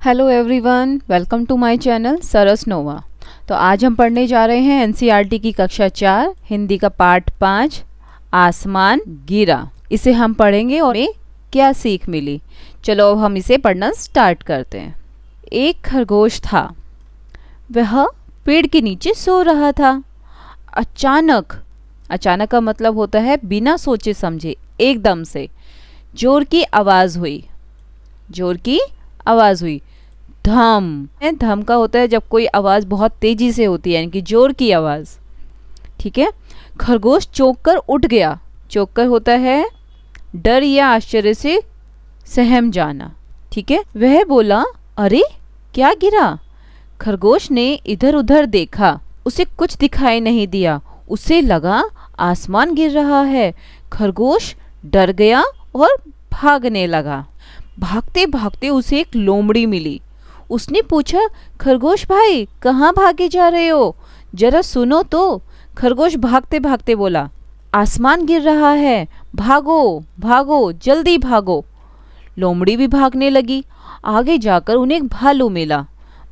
Hello everyone, welcome to my channel Saras nova. तो आज हम पढ़ने जा रहे हैं एनसीईआरटी की कक्षा 4 हिंदी का पार्ट 5 आसमान गिरा। इसे हम पढ़ेंगे और हमें क्या सीख मिली। चलो अब हम इसे पढ़ना स्टार्ट करते हैं। एक खरगोश था, वह पेड़ के नीचे सो रहा था। अचानक का मतलब होता है बिना सोचे समझे, एकदम से जोर की आवाज़ हुई। धम का होता है जब कोई आवाज़ बहुत तेज़ी से होती है, यानी कि जोर की आवाज़। ठीक है। खरगोश चौंक कर उठ गया। चौंक कर होता है डर या आश्चर्य से सहम जाना। ठीक है। वह बोला, अरे क्या गिरा? खरगोश ने इधर उधर देखा, उसे कुछ दिखाई नहीं दिया। उसे लगा आसमान गिर रहा है। खरगोश डर गया और भागने लगा। भागते भागते उसे एक लोमड़ी मिली। उसने पूछा, खरगोश भाई कहाँ भागे जा रहे हो? जरा सुनो तो। खरगोश भागते भागते बोला, आसमान गिर रहा है, भागो भागो जल्दी भागो। लोमड़ी भी भागने लगी। आगे जाकर उन्हें एक भालू मिला।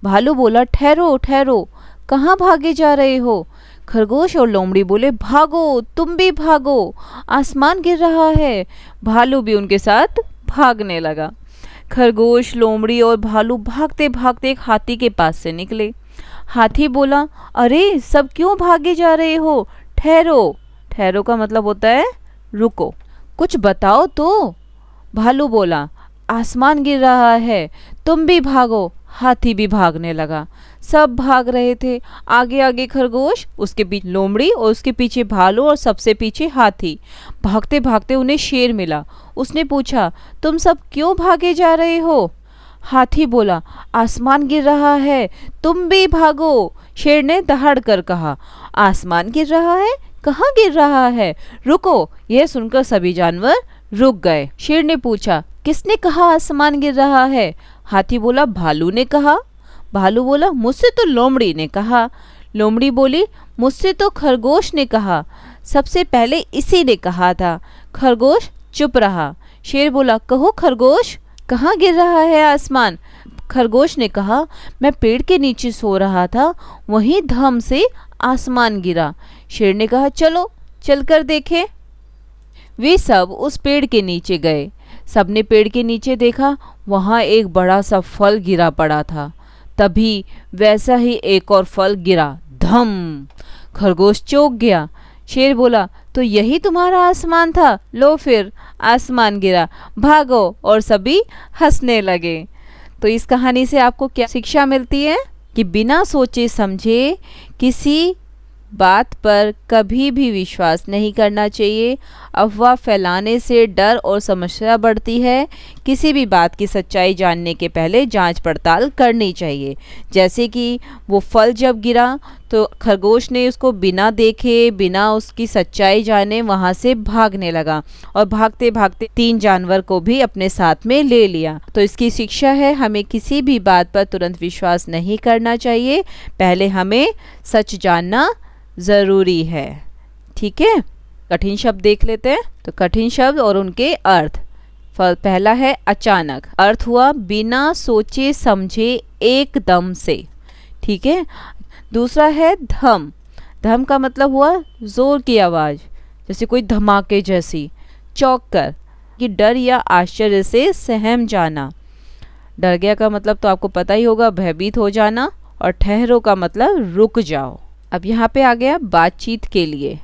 भालू बोला, ठहरो ठहरो, कहाँ भागे जा रहे हो? खरगोश और लोमड़ी बोले, भागो तुम भी भागो, आसमान गिर रहा है। भालू भी उनके साथ भागने लगा। खरगोश, लोमड़ी और भालू भागते भागते एक हाथी के पास से निकले। हाथी बोला, अरे सब क्यों भागे जा रहे हो? ठहरो। ठहरो का मतलब होता है रुको, कुछ बताओ तो। भालू बोला, आसमान गिर रहा है, तुम भी भागो। हाथी भी भागने लगा। सब भाग रहे थे। आगे आगे खरगोश, उसके पीछे लोमड़ी और उसके पीछे भालू और सबसे पीछे हाथी। भागते भागते उन्हें शेर मिला। उसने पूछा, तुम सब क्यों भागे जा रहे हो? हाथी बोला, आसमान गिर रहा है, तुम भी भागो। शेर ने दहाड़ कर कहा, आसमान गिर रहा है? कहाँ गिर रहा है? रुको। यह सुनकर सभी जानवर रुक गए। शेर ने पूछा, किसने कहा आसमान गिर रहा है? हाथी बोला, भालू ने कहा। भालू बोला, मुझसे तो लोमड़ी ने कहा। लोमड़ी बोली, मुझसे तो खरगोश ने कहा। सबसे पहले इसी ने कहा था। खरगोश चुप रहा। शेर बोला, कहो खरगोश, कहाँ गिर रहा है आसमान? खरगोश ने कहा, मैं पेड़ के नीचे सो रहा था, वहीं धम से आसमान गिरा। शेर ने कहा, चलो चलकर देखें। वे सब उस पेड़ के नीचे गए। सबने पेड़ के नीचे देखा, वहाँ एक बड़ा सा फल गिरा पड़ा था। तभी वैसा ही एक और फल गिरा, धम। खरगोश चौंक गया। शेर बोला, तो यही तुम्हारा आसमान था? लो फिर आसमान गिरा, भागो। और सभी हंसने लगे। तो इस कहानी से आपको क्या शिक्षा मिलती है? कि बिना सोचे समझे किसी बात पर कभी भी विश्वास नहीं करना चाहिए। अफवाह फैलाने से डर और समस्या बढ़ती है। किसी भी बात की सच्चाई जानने के पहले जांच पड़ताल करनी चाहिए। जैसे कि वो फल जब गिरा तो खरगोश ने उसको बिना देखे, बिना उसकी सच्चाई जाने वहाँ से भागने लगा और भागते भागते 3 जानवर को भी अपने साथ में ले लिया। तो इसकी शिक्षा है, हमें किसी भी बात पर तुरंत विश्वास नहीं करना चाहिए। पहले हमें सच जानना ज़रूरी है। ठीक है। कठिन शब्द देख लेते हैं। तो कठिन शब्द और उनके अर्थ। पहला है अचानक, अर्थ हुआ बिना सोचे समझे एकदम से। ठीक है। दूसरा है धम। धम का मतलब हुआ जोर की आवाज़, जैसे कोई धमाके जैसी। चौंक कर, कि डर या आश्चर्य से सहम जाना। डर गया का मतलब तो आपको पता ही होगा, भयभीत हो जाना। और ठहरो का मतलब रुक जाओ। अब यहाँ पे आ गया बातचीत के लिए।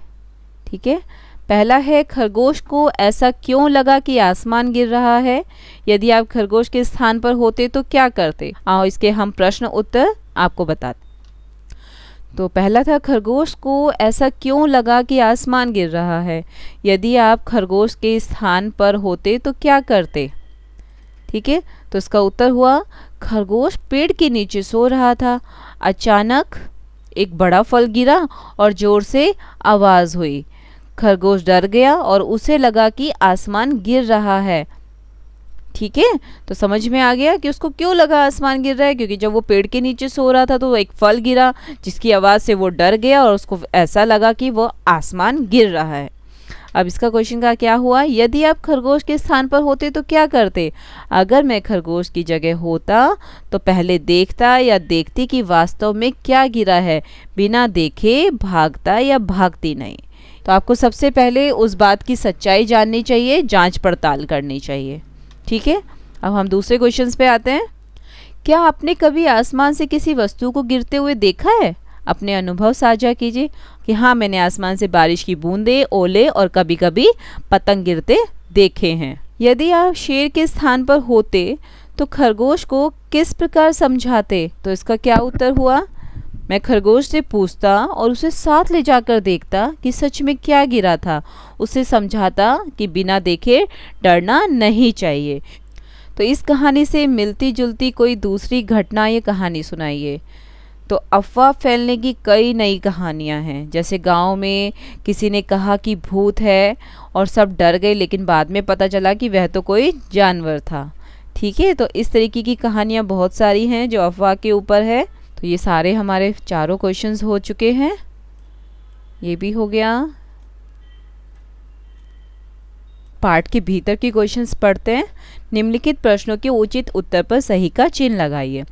ठीक है। पहला है, खरगोश को ऐसा क्यों लगा कि आसमान गिर रहा है? यदि आप खरगोश के स्थान पर होते तो क्या करते? आओ इसके हम प्रश्न उत्तर आपको बताते। तो पहला था, खरगोश को ऐसा क्यों लगा कि आसमान गिर रहा है? यदि आप खरगोश के स्थान पर होते तो क्या करते? ठीक है। तो इसका उत्तर हुआ, खरगोश पेड़ के नीचे सो रहा था। अचानक एक बड़ा फल गिरा और जोर से आवाज़ हुई। खरगोश डर गया और उसे लगा कि आसमान गिर रहा है। ठीक है। तो समझ में आ गया कि उसको क्यों लगा आसमान गिर रहा है, क्योंकि जब वो पेड़ के नीचे सो रहा था तो एक फल गिरा जिसकी आवाज़ से वो डर गया और उसको ऐसा लगा कि वो आसमान गिर रहा है। अब इसका क्वेश्चन का क्या हुआ, यदि आप खरगोश के स्थान पर होते तो क्या करते। अगर मैं खरगोश की जगह होता तो पहले देखता या देखती कि वास्तव में क्या गिरा है, बिना देखे भागता या भागती नहीं। तो आपको सबसे पहले उस बात की सच्चाई जाननी चाहिए, जांच पड़ताल करनी चाहिए। ठीक है, अब हम दूसरे क्वेश्चंस पे आते हैं। क्या आपने कभी आसमान से किसी वस्तु को गिरते हुए देखा है। अपने अनुभव साझा कीजिए कि हाँ, मैंने आसमान से बारिश की बूंदें, ओले और कभी कभी पतंग गिरते देखे हैं। यदि आप शेर के स्थान पर होते तो खरगोश को किस प्रकार समझाते। तो इसका क्या उत्तर हुआ, मैं खरगोश से पूछता और उसे साथ ले जाकर देखता कि सच में क्या गिरा था। उसे समझाता कि बिना देखे डरना नहीं चाहिए। तो इस कहानी से मिलती जुलती कोई दूसरी घटना या कहानी सुनाइए। तो अफवाह फैलने की कई नई कहानियां हैं, जैसे गांव में किसी ने कहा कि भूत है और सब डर गए, लेकिन बाद में पता चला कि वह तो कोई जानवर था। ठीक है, तो इस तरीके की कहानियां बहुत सारी हैं जो अफवाह के ऊपर है। तो ये सारे हमारे चारों क्वेश्चंस हो चुके हैं, ये भी हो गया। पार्ट के भीतर के क्वेश्चंस पढ़ते हैं। निम्नलिखित प्रश्नों के उचित उत्तर पर सही का चिन्ह लगाइए।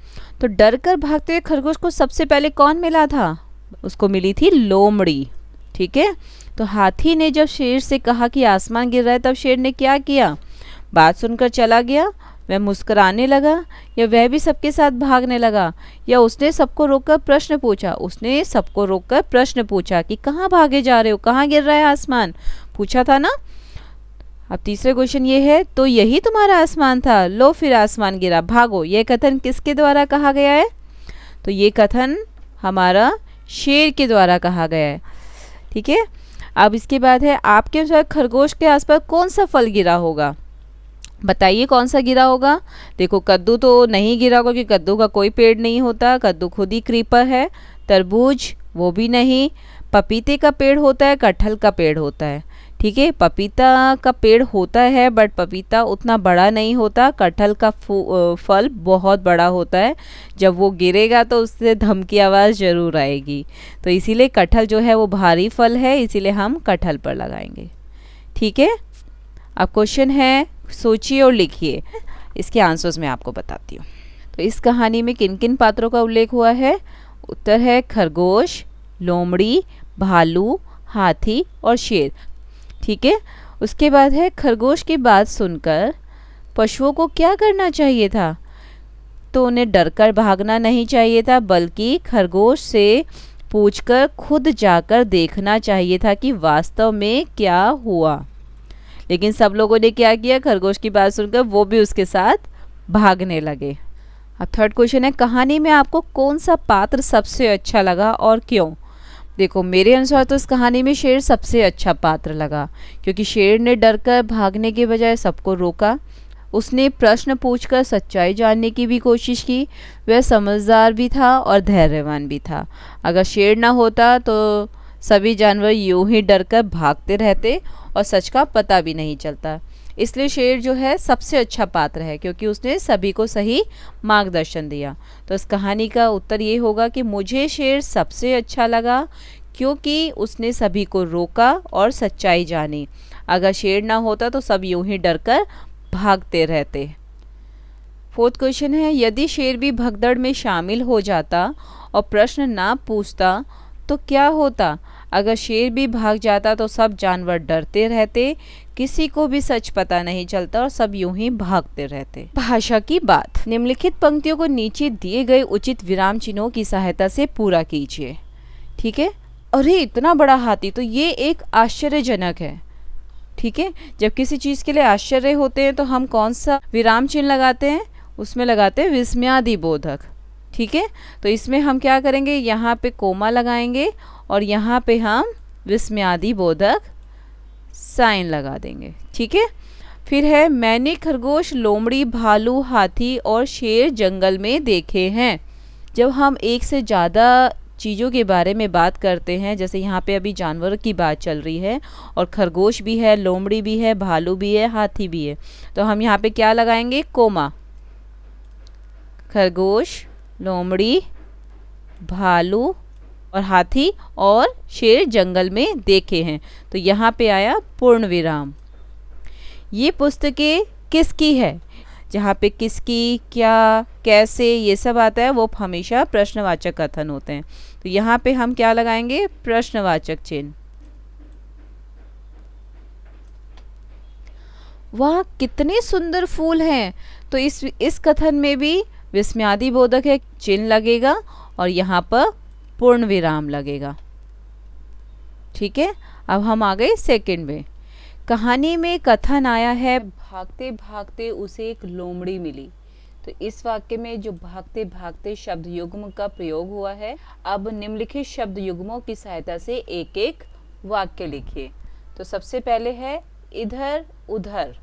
तो डर कर भागते हुए खरगोश को सबसे पहले कौन मिला था, उसको मिली थी लोमड़ी। ठीक है, तो हाथी ने जब शेर से कहा कि आसमान गिर रहा है, तब शेर ने क्या किया, बात सुनकर चला गया, वह मुस्कुराने लगा, या वह भी सबके साथ भागने लगा, या उसने सबको रोककर प्रश्न पूछा। उसने सबको रोककर प्रश्न पूछा कि कहाँ भागे जा रहे हो, कहाँ गिर रहा है आसमान, पूछा था ना। अब तीसरे क्वेश्चन ये है, तो यही तुम्हारा आसमान था, लो फिर आसमान गिरा, भागो। यह कथन किसके द्वारा कहा गया है। तो ये कथन हमारा शेर के द्वारा कहा गया है। ठीक है, अब इसके बाद है, आपके अनुसार खरगोश के आसपास कौन सा फल गिरा होगा। बताइए कौन सा गिरा होगा। देखो, कद्दू तो नहीं गिरा होगा क्योंकि कद्दू का कोई पेड़ नहीं होता, कद्दू खुद ही क्रीपर है। तरबूज वो भी नहीं। पपीते का पेड़ होता है, कटहल का पेड़ होता है। ठीक है, पपीता का पेड़ होता है बट पपीता उतना बड़ा नहीं होता। कटहल का फल बहुत बड़ा होता है, जब वो गिरेगा तो उससे धम की आवाज़ ज़रूर आएगी। तो इसीलिए कटहल जो है वो भारी फल है, इसीलिए हम कटहल पर लगाएंगे। ठीक है, अब क्वेश्चन है, सोचिए और लिखिए। इसके आंसर्स मैं आपको बताती हूँ। तो इस कहानी में किन किन पात्रों का उल्लेख हुआ है। उत्तर है खरगोश, लोमड़ी, भालू, हाथी और शेर। ठीक है, उसके बाद है, खरगोश की बात सुनकर पशुओं को क्या करना चाहिए था। तो उन्हें डरकर भागना नहीं चाहिए था, बल्कि खरगोश से पूछकर खुद जाकर देखना चाहिए था कि वास्तव में क्या हुआ। लेकिन सब लोगों ने क्या किया, खरगोश की बात सुनकर वो भी उसके साथ भागने लगे। अब थर्ड क्वेश्चन है, कहानी में आपको कौन सा पात्र सबसे अच्छा लगा और क्यों। देखो, मेरे अनुसार तो इस कहानी में शेर सबसे अच्छा पात्र लगा, क्योंकि शेर ने डरकर भागने के बजाय सबको रोका। उसने प्रश्न पूछकर सच्चाई जानने की भी कोशिश की। वह समझदार भी था और धैर्यवान भी था। अगर शेर ना होता तो सभी जानवर यूं ही डरकर भागते रहते और सच का पता भी नहीं चलता। इसलिए शेर जो है सबसे अच्छा पात्र है, क्योंकि उसने सभी को सही मार्गदर्शन दिया। तो इस कहानी का उत्तर ये होगा कि मुझे शेर सबसे अच्छा लगा, क्योंकि उसने सभी को रोका और सच्चाई जानी। अगर शेर ना होता तो सब यूं ही डरकर भागते रहते। फोर्थ क्वेश्चन है, यदि शेर भी भगदड़ में शामिल हो जाता और प्रश्न ना पूछता तो क्या होता। अगर शेर भी भाग जाता तो सब जानवर डरते रहते, किसी को भी सच पता नहीं चलता और सब यूं ही भागते रहते। भाषा की बात। निम्नलिखित पंक्तियों को नीचे दिए गए उचित विराम चिन्हों की सहायता से पूरा कीजिए। ठीक है, अरे इतना बड़ा हाथी, तो ये एक आश्चर्यजनक है। ठीक है, जब किसी चीज़ के लिए आश्चर्य होते हैं तो हम कौन सा विराम चिन्ह लगाते हैं, उसमें लगाते हैं विस्मयादिबोधक। ठीक है, तो इसमें हम क्या करेंगे, यहाँ पे कोमा लगाएंगे और यहाँ पे हम विस्मयादिबोधक साइन लगा देंगे। ठीक है, फिर है, मैंने खरगोश, लोमड़ी, भालू, हाथी और शेर जंगल में देखे हैं। जब हम एक से ज़्यादा चीज़ों के बारे में बात करते हैं, जैसे यहाँ पे अभी जानवरों की बात चल रही है और खरगोश भी है, लोमड़ी भी है, भालू भी है, हाथी भी है, तो हम यहाँ पे क्या लगाएंगे, कोमा। खरगोश, लोमड़ी, भालू और हाथी और शेर जंगल में देखे हैं। तो यहाँ पे आया पूर्ण विराम। ये पुस्तकें किसकी है, जहाँ पे किसकी, क्या, कैसे ये सब आता है वो हमेशा प्रश्नवाचक कथन होते हैं। तो यहाँ पे हम क्या लगाएंगे, प्रश्नवाचक चिन्ह। वाह कितने सुंदर फूल हैं, तो इस कथन में भी विस्मयादि बोधक है, चिन्ह लगेगा और यहाँ पर पूर्ण विराम लगेगा। ठीक है, अब हम आ गए सेकंड में। कहानी में कथन आया है भागते भागते उसे एक लोमड़ी मिली। तो इस वाक्य में जो भागते भागते शब्द युग्म का प्रयोग हुआ है। अब निम्नलिखित शब्द युग्मों की सहायता से एक एक वाक्य लिखिए। तो सबसे पहले है इधर उधर,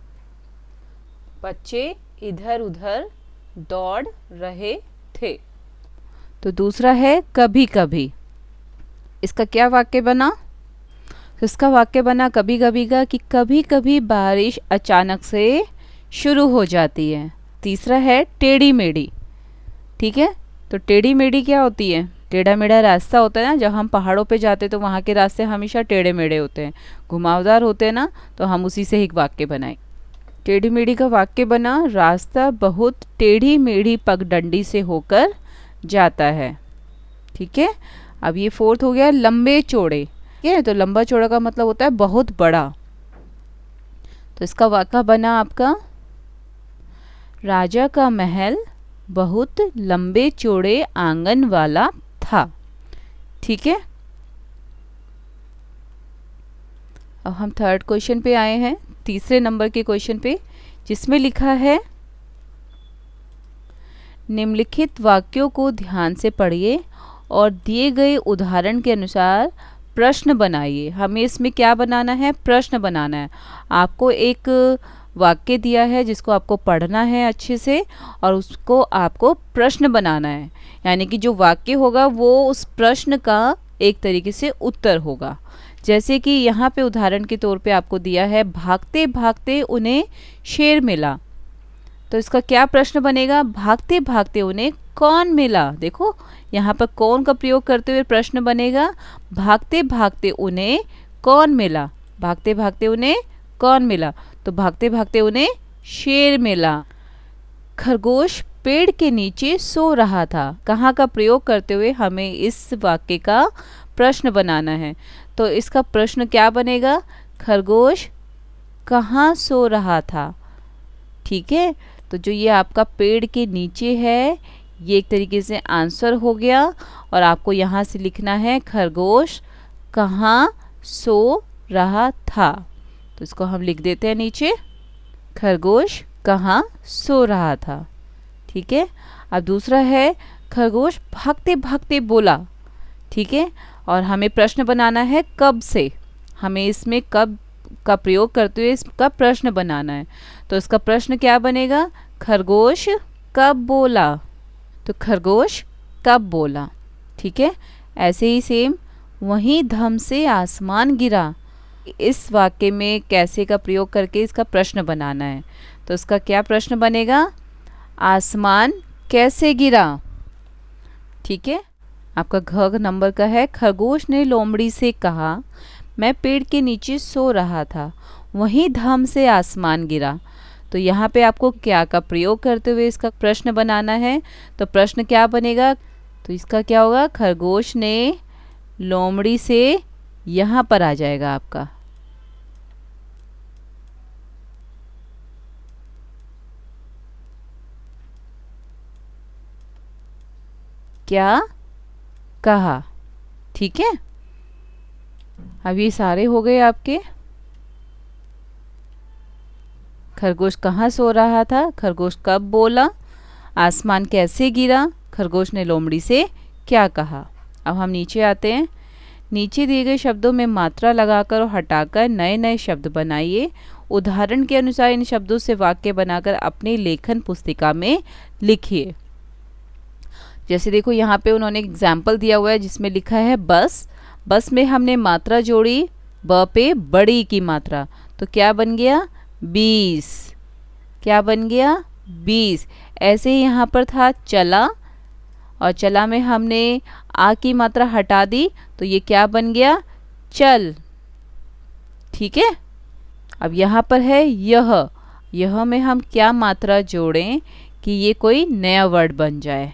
बच्चे इधर उधर दौड़ रहे थे। तो दूसरा है कभी कभी, इसका क्या वाक्य बना, तो इसका वाक्य बना कभी कभी का कि कभी कभी बारिश अचानक से शुरू हो जाती है। तीसरा है टेढ़ी मेढ़ी। ठीक है, तो टेढ़ी मेढ़ी क्या होती है, टेढ़ा मेढ़ा रास्ता होता है ना, जब हम पहाड़ों पे जाते तो वहाँ के रास्ते हमेशा टेढ़े मेढ़े होते हैं, घुमावदार होते हैं ना, तो हम उसी से एक वाक्य बनाए। टेढ़ी मेढ़ी का वाक्य बना रास्ता बहुत टेढ़ी मेढ़ी पगडंडी से होकर जाता है। ठीक है, अब ये फोर्थ हो गया लंबे चौड़े। ठीक है, तो लंबा चौड़ा का मतलब होता है बहुत बड़ा। तो इसका वाक्य बना आपका राजा का महल बहुत लंबे चौड़े आंगन वाला था। ठीक है, अब हम थर्ड क्वेश्चन पे आए हैं, तीसरे नंबर के क्वेश्चन पे, जिसमें लिखा है निम्नलिखित वाक्यों को ध्यान से पढ़िए और दिए गए उदाहरण के अनुसार प्रश्न बनाइए। हमें इसमें क्या बनाना है, प्रश्न बनाना है। आपको एक वाक्य दिया है जिसको आपको पढ़ना है अच्छे से और उसको आपको प्रश्न बनाना है, यानी कि जो वाक्य होगा वो उस प्रश्न का एक तरीके से उत्तर होगा। जैसे कि यहाँ पे उदाहरण के तौर पे आपको दिया है भागते भागते उन्हें शेर मिला। तो इसका क्या प्रश्न बनेगा, भागते भागते उन्हें कौन मिला। देखो यहाँ पर कौन का प्रयोग करते हुए प्रश्न बनेगा, भागते भागते उन्हें कौन मिला, भागते भागते उन्हें कौन मिला। तो भागते भागते उन्हें शेर मिला। खरगोश पेड़ के नीचे सो रहा था। कहाँ का प्रयोग करते हुए हमें इस वाक्य का प्रश्न बनाना है। तो इसका प्रश्न क्या बनेगा, खरगोश कहाँ सो रहा था। ठीक है, तो जो ये आपका पेड़ के नीचे है ये एक तरीके से आंसर हो गया और आपको यहाँ से लिखना है खरगोश कहाँ सो रहा था। तो इसको हम लिख देते हैं नीचे, खरगोश कहाँ सो रहा था। ठीक है, अब दूसरा है खरगोश भागते भागते बोला। ठीक है, और हमें प्रश्न बनाना है कब से, हमें इसमें कब का प्रयोग करते हुए इसका प्रश्न बनाना है। तो इसका प्रश्न क्या बनेगा, खरगोश कब बोला। तो खरगोश कब बोला। ठीक है, ऐसे ही सेम वहीं धम से आसमान गिरा। इस वाक्य में कैसे का प्रयोग करके इसका प्रश्न बनाना है। तो इसका क्या प्रश्न बनेगा, आसमान कैसे गिरा। ठीक है, आपका घ नंबर का है खरगोश ने लोमड़ी से कहा मैं पेड़ के नीचे सो रहा था, वहीं धम से आसमान गिरा। तो यहाँ पे आपको क्या का प्रयोग करते हुए इसका प्रश्न बनाना है। तो प्रश्न क्या बनेगा, तो इसका क्या होगा, खरगोश ने लोमड़ी से, यहाँ पर आ जाएगा आपका क्या कहा। ठीक है, अब ये सारे हो गए आपके। खरगोश कहाँ सो रहा था, खरगोश कब बोला, आसमान कैसे गिरा, खरगोश ने लोमड़ी से क्या कहा। अब हम नीचे आते हैं। नीचे दिए गए शब्दों में मात्रा लगाकर और हटाकर नए नए शब्द बनाइए। उदाहरण के अनुसार इन शब्दों से वाक्य बनाकर अपनी लेखन पुस्तिका में लिखिए। जैसे देखो यहाँ पे उन्होंने एग्जाम्पल दिया हुआ है जिसमें लिखा है बस। बस में हमने मात्रा जोड़ी, ब पे बड़ी की मात्रा, तो क्या बन गया 20। क्या बन गया 20। ऐसे ही यहाँ पर था चला और चला में हमने आ की मात्रा हटा दी तो ये क्या बन गया, चल। ठीक है। अब यहाँ पर है यह में हम क्या मात्रा जोड़ें कि ये कोई नया वर्ड बन जाए,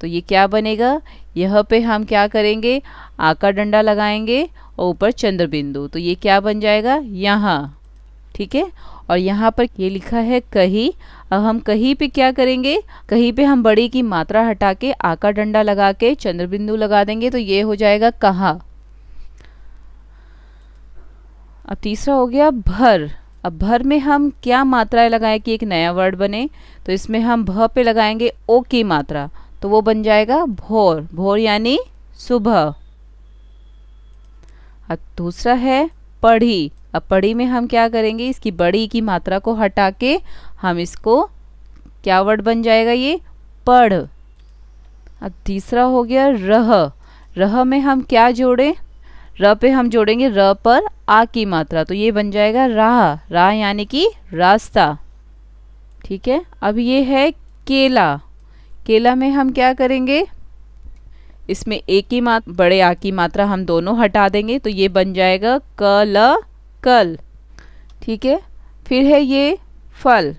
तो ये क्या बनेगा, यह पे हम क्या करेंगे, आ का डंडा लगाएंगे और ऊपर चंद्र बिंदु, तो ये क्या बन जाएगा, यहाँ। ठीक है। और यहाँ पर ये लिखा है कहीं, अब हम कहीं पे क्या करेंगे, कहीं पे हम बड़ी की मात्रा हटा के आ का डंडा लगा के चंद्र बिंदु लगा देंगे, तो ये हो जाएगा कहा। अब तीसरा हो गया भर। अब भर में हम क्या मात्राएं लगाएं कि एक नया वर्ड बने, तो इसमें हम भ पे लगाएंगे ओ की मात्रा, तो वो बन जाएगा भोर। भोर यानी सुबह। अब दूसरा है पढ़ी। अब पढ़ी में हम क्या करेंगे, इसकी बड़ी की मात्रा को हटा के हम इसको क्या वर्ड बन जाएगा, ये पढ़। अब तीसरा हो गया रह। रह में हम क्या जोड़ें, र पे हम जोड़ेंगे र पर आ की मात्रा, तो ये बन जाएगा राह। राह यानी कि रास्ता। ठीक है। अब ये है केला। केला में हम क्या करेंगे, इसमें ए की मात्रा बड़े आ की मात्रा हम दोनों हटा देंगे, तो ये बन जाएगा कल, कल। ठीक है। फिर है ये फल,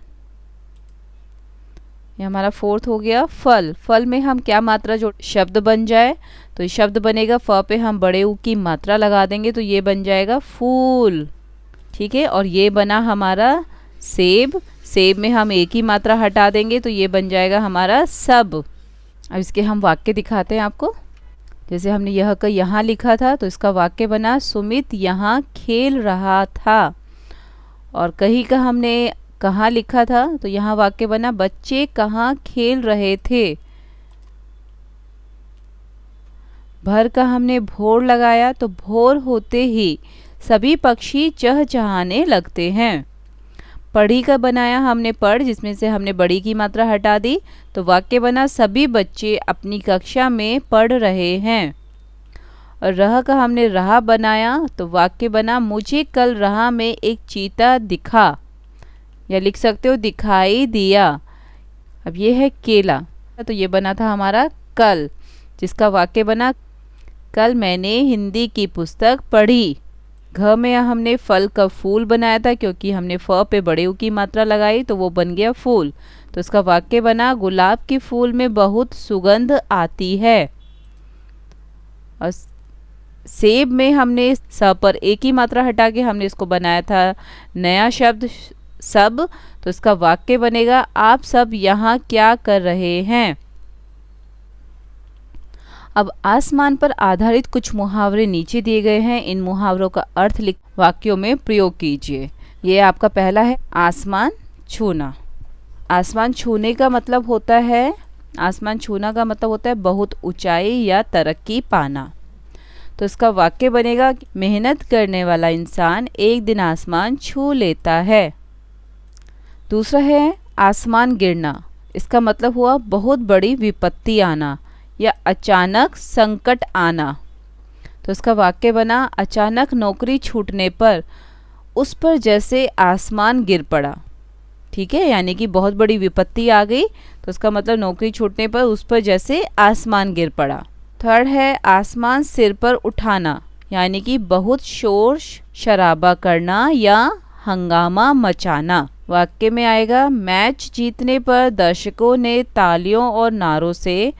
ये हमारा फोर्थ हो गया फल। फल में हम क्या मात्रा जो शब्द बन जाए, तो ये शब्द बनेगा फ पे हम बड़े ऊ की मात्रा लगा देंगे, तो ये बन जाएगा फूल। ठीक है। और ये बना हमारा सेब। सेब में हम एक ही मात्रा हटा देंगे, तो ये बन जाएगा हमारा सब। अब इसके हम वाक्य दिखाते हैं आपको। जैसे हमने यह का यहाँ लिखा था, तो इसका वाक्य बना सुमित यहाँ खेल रहा था। और कहीं का हमने कहाँ लिखा था, तो यहाँ वाक्य बना बच्चे कहाँ खेल रहे थे। भर का हमने भोर लगाया, तो भोर होते ही सभी पक्षी चहचहाने लगते हैं। पढ़ी का बनाया हमने पढ़, जिसमें से हमने बड़ी की मात्रा हटा दी, तो वाक्य बना सभी बच्चे अपनी कक्षा में पढ़ रहे हैं। और रह का हमने राह बनाया, तो वाक्य बना मुझे कल राह में एक चीता दिखा, या लिख सकते हो दिखाई दिया। अब ये है केला, तो ये बना था हमारा कल, जिसका वाक्य बना कल मैंने हिंदी की पुस्तक पढ़ी। घ में हमने फल का फूल बनाया था, क्योंकि हमने फ पे बड़े ऊ की मात्रा लगाई, तो वो बन गया फूल। तो इसका वाक्य बना गुलाब के फूल में बहुत सुगंध आती है। और सेब में हमने स पर एक ही मात्रा हटा के हमने इसको बनाया था नया शब्द सब, तो इसका वाक्य बनेगा आप सब यहाँ क्या कर रहे हैं। अब आसमान पर आधारित कुछ मुहावरे नीचे दिए गए हैं, इन मुहावरों का अर्थ लिख वाक्यों में प्रयोग कीजिए। ये आपका पहला है आसमान छूना। आसमान छूने का मतलब होता है, आसमान छूना का मतलब होता है बहुत ऊंचाई या तरक्की पाना। तो इसका वाक्य बनेगा मेहनत करने वाला इंसान एक दिन आसमान छू लेता है। दूसरा है आसमान गिरना। इसका मतलब हुआ बहुत बड़ी विपत्ति आना या अचानक संकट आना। तो इसका वाक्य बना अचानक नौकरी छूटने पर उस पर जैसे आसमान गिर पड़ा। ठीक है, यानी कि बहुत बड़ी विपत्ति आ गई, तो इसका मतलब नौकरी छूटने पर उस पर जैसे आसमान गिर पड़ा। थर्ड है आसमान सिर पर उठाना, यानी कि बहुत शोर शराबा करना या हंगामा मचाना। वाक्य में आएगा मैच जीतने पर दर्शकों ने तालियों और नारों से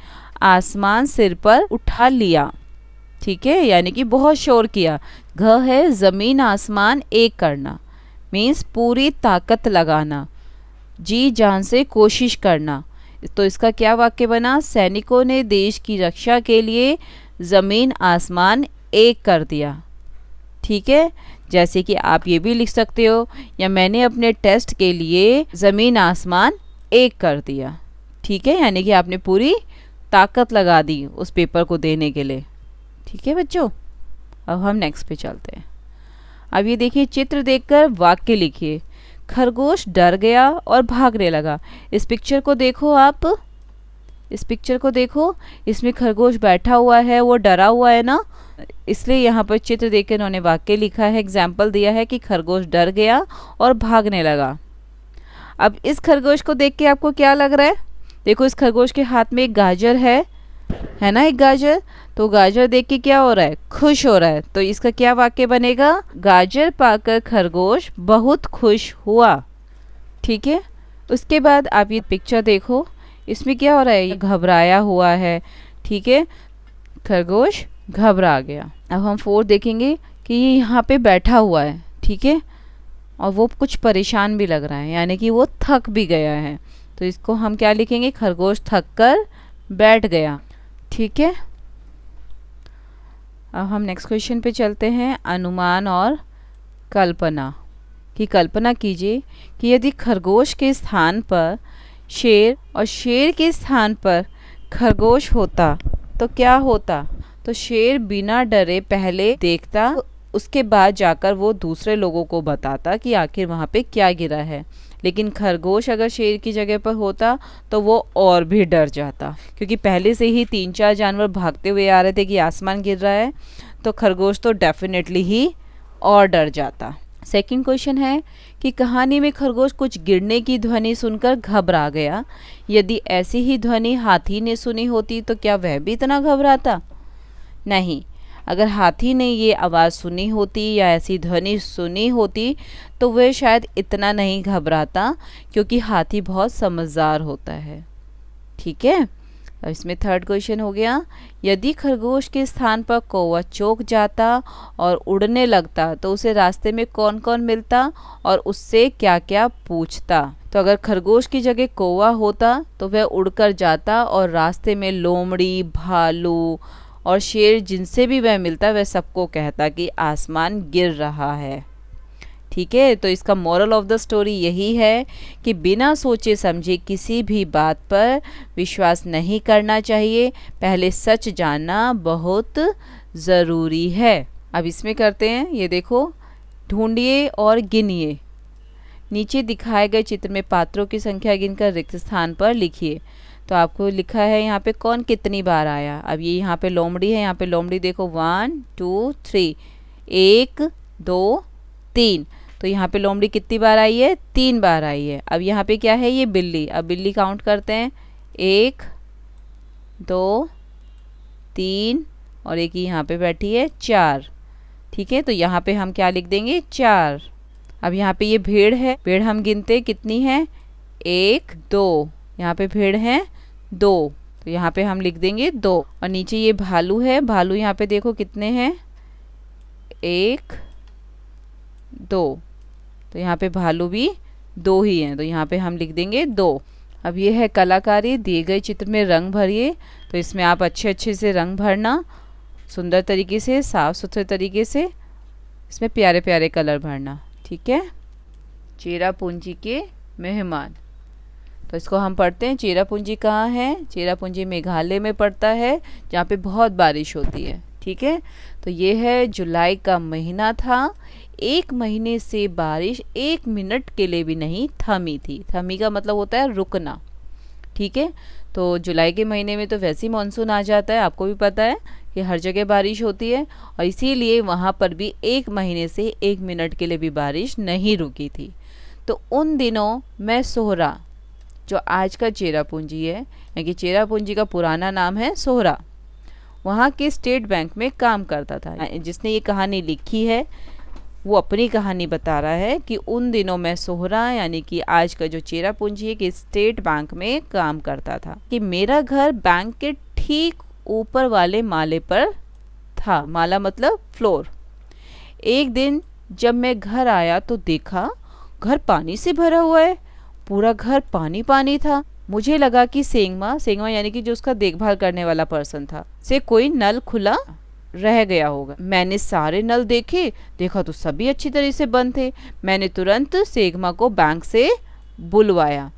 आसमान सिर पर उठा लिया। ठीक है, यानी कि बहुत शोर किया। घ है ज़मीन आसमान एक करना, मीन्स पूरी ताकत लगाना, जी जान से कोशिश करना। तो इसका क्या वाक्य बना सैनिकों ने देश की रक्षा के लिए ज़मीन आसमान एक कर दिया। ठीक है, जैसे कि आप ये भी लिख सकते हो या मैंने अपने टेस्ट के लिए ज़मीन आसमान एक कर दिया। ठीक है, यानी कि आपने पूरी ताकत लगा दी उस पेपर को देने के लिए। ठीक है बच्चों, अब हम नेक्स्ट पे चलते हैं। अब ये देखिए चित्र देखकर वाक्य लिखिए। खरगोश डर गया और भागने लगा। इस पिक्चर को देखो आप, इस पिक्चर को देखो, इसमें खरगोश बैठा हुआ है, वो डरा हुआ है ना, इसलिए यहाँ पर चित्र देखकर उन्होंने वाक्य लिखा है, एग्जाम्पल दिया है कि खरगोश डर गया और भागने लगा। अब इस खरगोश को देख के आपको क्या लग रहा है? देखो इस खरगोश के हाथ में एक गाजर है है ना एक गाजर। तो गाजर देख के क्या हो रहा है, खुश हो रहा है। तो इसका क्या वाक्य बनेगा, गाजर पाकर खरगोश बहुत खुश हुआ। ठीक है। उसके बाद आप ये पिक्चर देखो, इसमें क्या हो रहा है, ये घबराया हुआ है। ठीक है, खरगोश घबरा गया। अब हम 4 देखेंगे कि ये यहाँ पे बैठा हुआ है। ठीक है, और वो कुछ परेशान भी लग रहा है, यानी कि वो थक भी गया है। तो इसको हम क्या लिखेंगे, खरगोश थक कर बैठ गया। ठीक है। अब हम नेक्स्ट क्वेश्चन पे चलते हैं, अनुमान और कल्पना। कि कल्पना कीजिए कि यदि खरगोश के स्थान पर शेर और शेर के स्थान पर खरगोश होता तो क्या होता। तो शेर बिना डरे पहले देखता, उसके बाद जाकर वो दूसरे लोगों को बताता कि आखिर वहाँ पे क्या गिरा है। लेकिन खरगोश अगर शेर की जगह पर होता तो वो और भी डर जाता, क्योंकि पहले से ही 3-4 जानवर भागते हुए आ रहे थे कि आसमान गिर रहा है। तो खरगोश तो डेफिनेटली ही और डर जाता। सेकंड क्वेश्चन है कि कहानी में खरगोश कुछ गिरने की ध्वनि सुनकर घबरा गया। यदि ऐसी ही ध्वनि हाथी ने सुनी होती तो क्या वह भी इतना घबराता। नहीं, अगर हाथी ने ये आवाज़ सुनी होती या ऐसी ध्वनि सुनी होती तो वह शायद इतना नहीं घबराता, क्योंकि हाथी बहुत समझदार होता है। ठीक है। अब इसमें थर्ड क्वेश्चन हो गया, यदि खरगोश के स्थान पर कौवा चौंक जाता और उड़ने लगता तो उसे रास्ते में कौन कौन मिलता और उससे क्या क्या पूछता। तो अगर खरगोश की जगह कौवा होता तो वह उड़कर जाता और रास्ते में लोमड़ी, भालू और शेर जिनसे भी वह मिलता वह सबको कहता कि आसमान गिर रहा है। ठीक है। तो इसका मोरल ऑफ द स्टोरी यही है कि बिना सोचे समझे किसी भी बात पर विश्वास नहीं करना चाहिए, पहले सच जानना बहुत ज़रूरी है। अब इसमें करते हैं, ये देखो, ढूंढिए और गिनिए। नीचे दिखाए गए चित्र में पात्रों की संख्या गिनकर रिक्त स्थान पर लिखिए। तो आपको लिखा है यहाँ पे कौन कितनी बार आया। अब ये यहाँ पे लोमड़ी है, यहाँ पे लोमड़ी देखो 1 2 3, 1 2 3। तो यहाँ पे लोमड़ी कितनी बार आई है, 3 बार आई है। अब यहाँ पे क्या है, ये बिल्ली। अब बिल्ली काउंट करते हैं, 1 2 3 और एक ही यहाँ पे बैठी है 4। ठीक है। तो यहाँ पे हम क्या लिख देंगे, 4। अब यहाँ पे ये भेड़ है, भेड़ हम गिनते कितनी है, 1 2। यहाँ पे भेड़ है 2, तो यहाँ पे हम लिख देंगे 2। और नीचे ये भालू है, भालू यहाँ पे देखो कितने हैं, 1 2। तो यहाँ पे भालू भी 2 ही हैं, तो यहाँ पे हम लिख देंगे 2। अब ये है कलाकारी, दिए गए चित्र में रंग भरिए। तो इसमें आप अच्छे अच्छे से रंग भरना, सुंदर तरीके से, साफ सुथरे तरीके से, इसमें प्यारे प्यारे कलर भरना। ठीक है। चेरापूंजी के मेहमान। तो इसको हम पढ़ते हैं, चेरापूंजी कहाँ है, चेरापूंजी मेघालय में पड़ता है, जहाँ पे बहुत बारिश होती है। ठीक है। तो ये है जुलाई का महीना था, 1 महीने से बारिश 1 मिनट के लिए भी नहीं थमी थी। थमी का मतलब होता है रुकना। ठीक है। तो जुलाई के महीने में तो वैसे ही मानसून आ जाता है, आपको भी पता है कि हर जगह बारिश होती है, और इसीलिए वहाँ पर भी 1 महीने से 1 मिनट के लिए भी बारिश नहीं रुकी थी। तो उन दिनों मैं सोहरा, जो आज का चेरापूंजी है, यानी कि चेरापूंजी का पुराना नाम है सोहरा, वहाँ के स्टेट बैंक में काम करता था। जिसने ये कहानी लिखी है वो अपनी कहानी बता रहा है कि उन दिनों मैं सोहरा, यानी कि आज का जो चेरापूंजी है, कि स्टेट बैंक में काम करता था। कि मेरा घर बैंक के ठीक ऊपर वाले माले पर था। माला मतलब फ्लोर। एक दिन जब मैं घर आया तो देखा घर पानी से भरा हुआ है, पूरा घर पानी पानी था। मुझे लगा कि सेंगमा यानी कि जो उसका देखभाल करने वाला पर्सन था, से कोई नल खुला रह गया होगा। मैंने सारे नल देखा तो सभी अच्छी तरह से बंद थे। मैंने तुरंत सेगमा को बैंक से बुलवाया।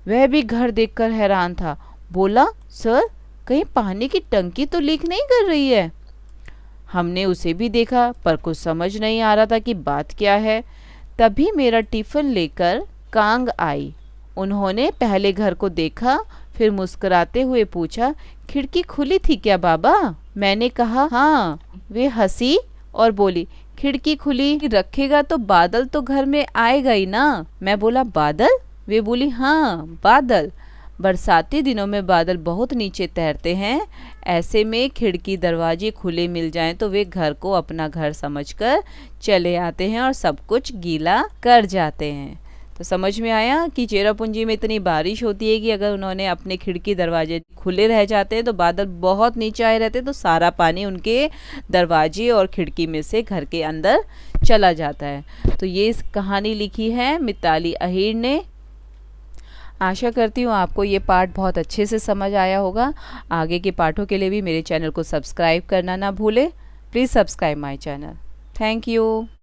वह भी घर देखकर हैरान था। बोला, सर कहीं पानी की टंकी तो लीक नहीं कर रही है। हमने उसे भी देखा पर कुछ समझ नहीं आ रहा था कि बात क्या है। तभी मेरा टिफिन लेकर कांग आई। उन्होंने पहले घर को देखा, फिर मुस्कुराते हुए पूछा, खिड़की खुली थी क्या बाबा? मैंने कहा हाँ। वे हंसी और बोली, खिड़की खुली रखेगा तो बादल तो घर में आएगा ही ना। मैं बोला, बादल? वे बोली, हाँ बादल। बरसाती दिनों में बादल बहुत नीचे तैरते हैं। ऐसे में खिड़की दरवाजे खुले मिल जाएं तो वे घर को अपना घर समझकर चले आते हैं और सब कुछ गीला कर जाते हैं। तो समझ में आया कि चेरापूंजी में इतनी बारिश होती है कि अगर उन्होंने अपने खिड़की दरवाजे खुले रह जाते हैं तो बादल बहुत नीचे आए रहते हैं तो सारा पानी उनके दरवाजे और खिड़की में से घर के अंदर चला जाता है। तो ये कहानी लिखी है मिताली अहीर ने। आशा करती हूँ आपको ये पाठ बहुत अच्छे से समझ आया होगा। आगे के पाठों के लिए भी मेरे चैनल को सब्सक्राइब करना ना भूलें। Please subscribe my channel. Thank you.